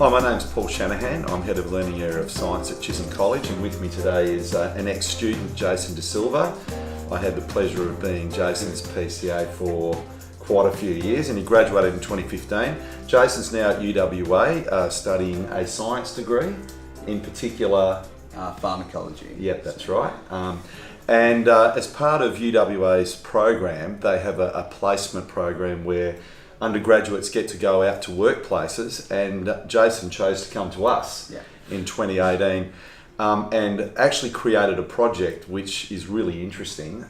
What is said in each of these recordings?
Hi, my name's Paul Shanahan. I'm Head of Learning Area of Science at Chisholm College, and with me today is an ex-student, Jason D'Silva. I had the pleasure of being Jason's PCA for quite a few years, and he graduated in 2015. Jason's now at UWA studying a science degree, in particular pharmacology. Yep, that's right. And as part of UWA's program, they have a placement program where undergraduates get to go out to workplaces, and Jason chose to come to us in 2018 and actually created a project which is really interesting.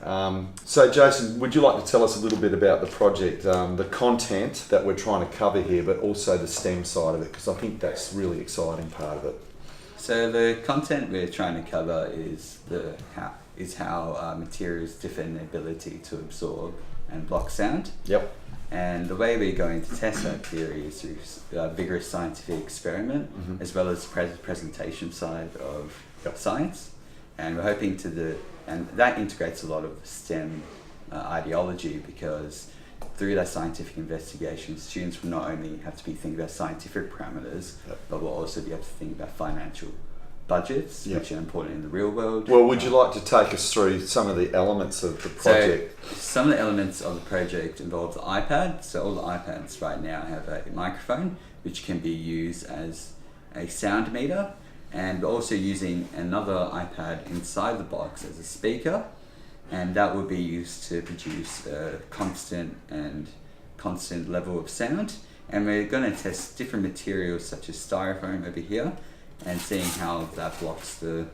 So Jason, would you like to tell us a little bit about the project, the content that we're trying to cover here, but also the STEM side of it, because I think that's a really exciting part of it. So the content we're trying to cover is how materials differ in their ability to absorb and block sound. Yep. And the way we're going to test that theory is through a vigorous scientific experiment, as well as the presentation side of science. And we're hoping and that integrates a lot of STEM ideology, because through that scientific investigation, students will not only have to be thinking about scientific parameters, but will also be able to think about financial budgets, which are important in the real world. Well, would you like to take us through some of the elements of the project? So, some of the elements of the project involve the iPad. So all the iPads right now have a microphone, which can be used as a sound meter, and we're also using another iPad inside the box as a speaker, and that will be used to produce a constant level of sound. And we're going to test different materials such as styrofoam over here, and seeing how that blocks the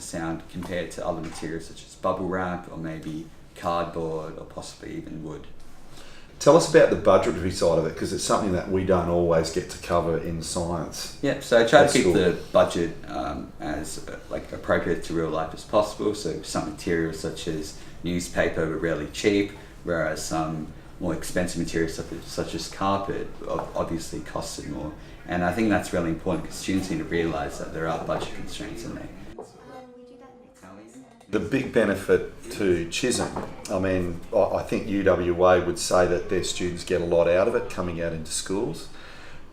sound compared to other materials such as bubble wrap or maybe cardboard or possibly even wood. Tell us about the budgetary side of it, because it's something that we don't always get to cover in science. Yep, so I try to keep the budget as appropriate to real life as possible. So some materials such as newspaper were really cheap, whereas some more expensive materials such as carpet obviously costed more. And I think that's really important, because students need to realise that there are budget constraints in there. The big benefit to Chisholm, I think UWA would say that their students get a lot out of it coming out into schools.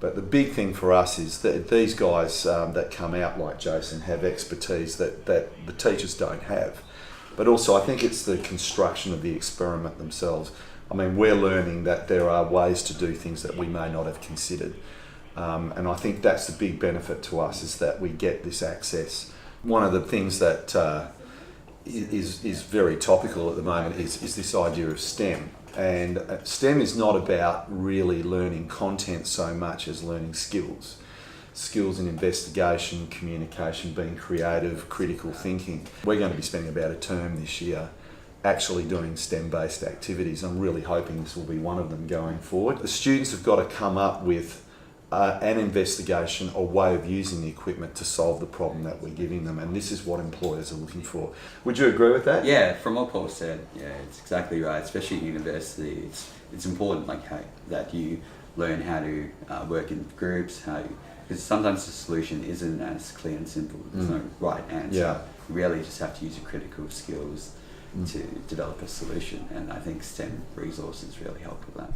But the big thing for us is that these guys that come out like Jason have expertise that the teachers don't have. But also I think it's the construction of the experiment themselves. We're learning that there are ways to do things that we may not have considered. And I think that's the big benefit to us, is that we get this access. One of the things that is very topical at the moment is this idea of STEM. And STEM is not about really learning content so much as learning skills. Skills in investigation, communication, being creative, critical thinking. We're going to be spending about a term this year actually doing STEM-based activities. I'm really hoping this will be one of them going forward. The students have got to come up with an investigation or way of using the equipment to solve the problem that we're giving them, and this is what employers are looking for. Would you agree with that? Yeah, from what Paul said, it's exactly right. Especially at university, it's important that you learn how to work in groups, because sometimes the solution isn't as clear and simple. There's no right answer. You really just have to use your critical skills to develop a solution, and I think STEM resources really help with that.